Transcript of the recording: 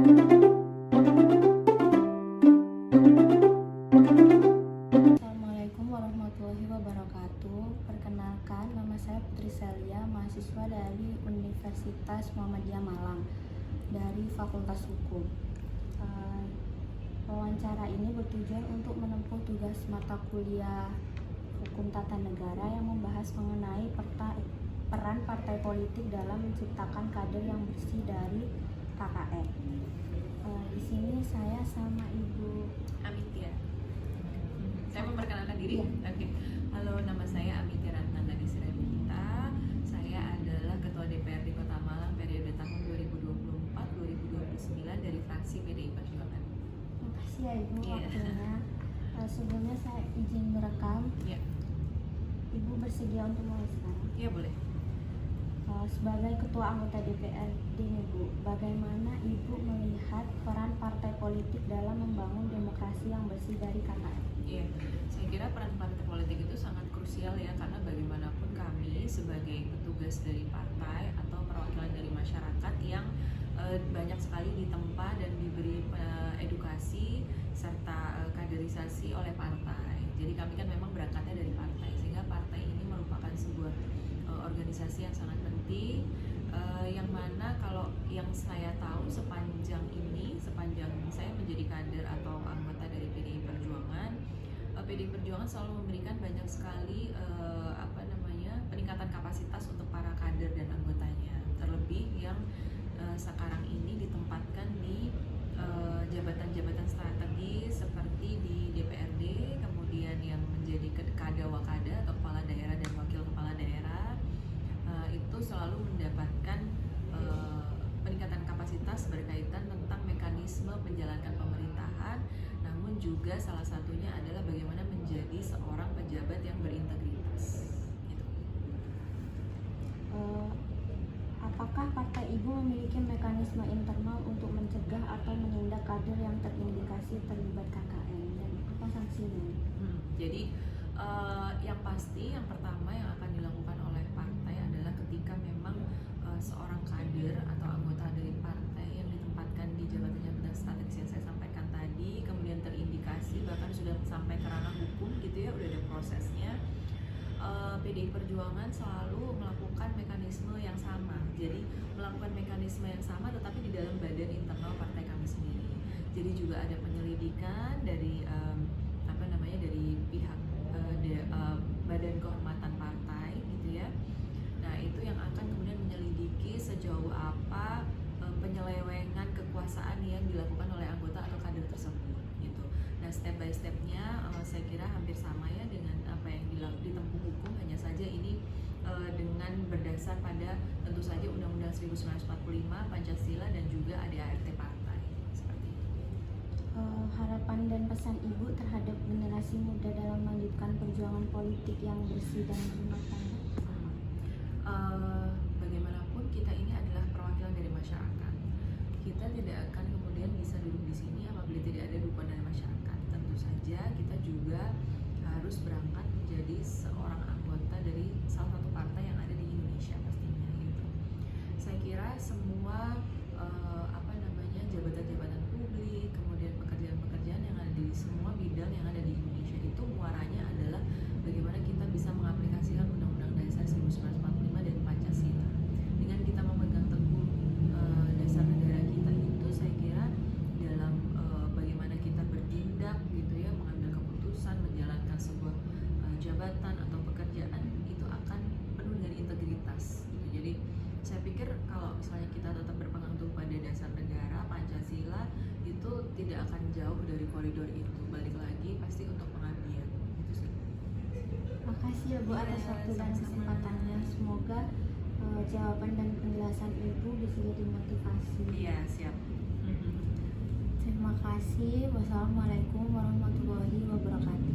Assalamualaikum warahmatullahi wabarakatuh. Perkenalkan, nama saya Putri Celia, mahasiswa dari Universitas Muhammadiyah Malang dari Fakultas Hukum. Wawancara ini bertujuan untuk menempuh tugas mata kuliah Hukum Tata Negara yang membahas mengenai peran partai politik dalam menciptakan kader yang bersih dari KKN. Di sini saya sama Ibu Amitia. Saya memperkenalkan diri. Iya. Oke. Halo, nama saya Amitia Ratnanda Desirabita. Saya adalah Ketua DPRD Kota Malang periode tahun 2024-2029 dari fraksi PDI Perjuangan. Makasih ya Ibu Iya. waktunya. Sebelumnya saya izin merekam. Ya, Ibu bersedia untuk mulai sekarang. ya boleh. Sebagai Ketua anggota DPRD nih Bu, bagaimana Ibu melihat peran partai politik dalam membangun demokrasi yang bersih dari KKN? Iya, saya kira peran partai politik itu sangat krusial ya, karena bagaimanapun kami sebagai petugas dari partai atau perwakilan dari masyarakat yang banyak sekali ditempa dan diberi edukasi serta kaderisasi oleh partai. Jadi kami kan memang berangkatnya dari partai, sehingga partai ini merupakan sebuah organisasi yang sangat penting, yang mana kalau yang saya tahu sepanjang saya menjadi kader atau anggota dari PDI Perjuangan, PDI Perjuangan selalu memberikan banyak sekali peningkatan kapasitas untuk para kader dan anggotanya, terlebih yang sekarang ini ditempatkan di jabatan-jabatan strategis seperti di DPRD, kemudian yang menjadi Kada-Wakada atau kepala daerah dan wakil kepala daerah, itu selalu mendapatkan peningkatan kapasitas berkaitan tentang mekanisme menjalankan pemerintahan, namun juga salah satunya adalah bagaimana menjadi seorang pejabat yang berintegritas. Gitu. Apakah partai Ibu memiliki mekanisme internal untuk mencegah atau menindak kader yang terindikasi terlibat KKN, dan apa sanksinya? Jadi yang pasti, yang pertama yang akan dilakukan oleh partai adalah ketika memang seorang kader atau anggota dari partai yang ditempatkan di jabatan-jabatan strategis yang saya sampaikan tadi, kemudian terindikasi bahkan sudah sampai ke ranah hukum gitu ya, udah ada prosesnya. PDI Perjuangan selalu melakukan mekanisme yang sama, jadi melakukan mekanisme yang sama tetapi di dalam badan internal partai kami sendiri. Jadi juga ada penyelidikan dari dari pihak badan kehormatan partai gitu ya. Nah, itu yang akan kemudian menyelidiki sejauh apa penyelewengan kekuasaan yang dilakukan oleh anggota atau kader tersebut gitu. Nah, step by stepnya saya kira hampir sama ya dengan apa yang ditempuh hukum, hanya saja ini dengan berdasar pada tentu saja Undang-Undang 1945, Pancasila, dan juga ADART partai seperti itu. Harapan dan pesan Ibu terhadap generasi muda dalam melanjutkan perjuangan politik yang bersih dan bermartabat tangga? Bagaimanapun kita ini adalah perwakilan dari masyarakat. Kita tidak akan kemudian bisa duduk di sini apabila tidak ada dukungan dari masyarakat. Tentu saja kita juga harus berangkat menjadi seorang anggota dari salah satu partai yang ada di Indonesia pastinya gitu. Saya kira semua jabatan-jabatan publik, kemudian pekerjaan-pekerjaan yang ada di semua bidang yang ada di Indonesia itu muaranya adalah bagaimana kita bisa mengaplikasikan Undang-Undang Dasar 1945 dan Pancasila. Dengan kita memegang teguh dasar negara kita itu, saya kira dalam bagaimana kita bertindak gitu ya, mengambil keputusan, menjalankan sebuah jabatan atau pekerjaan itu akan penuh dengan integritas gitu. Jadi saya pikir kalau misalnya kita tetap berpegang teguh pada dasar negara Pancasila, itu tidak akan jauh dari koridor itu. Balik lagi pasti untuk pengabdian itu sih. Makasih ya Bu atas waktu dan kesempatannya. Semoga jawaban dan penjelasan Ibu bisa jadi motivasi. Iya, siap. Terima kasih. Wassalamualaikum warahmatullahi wabarakatuh.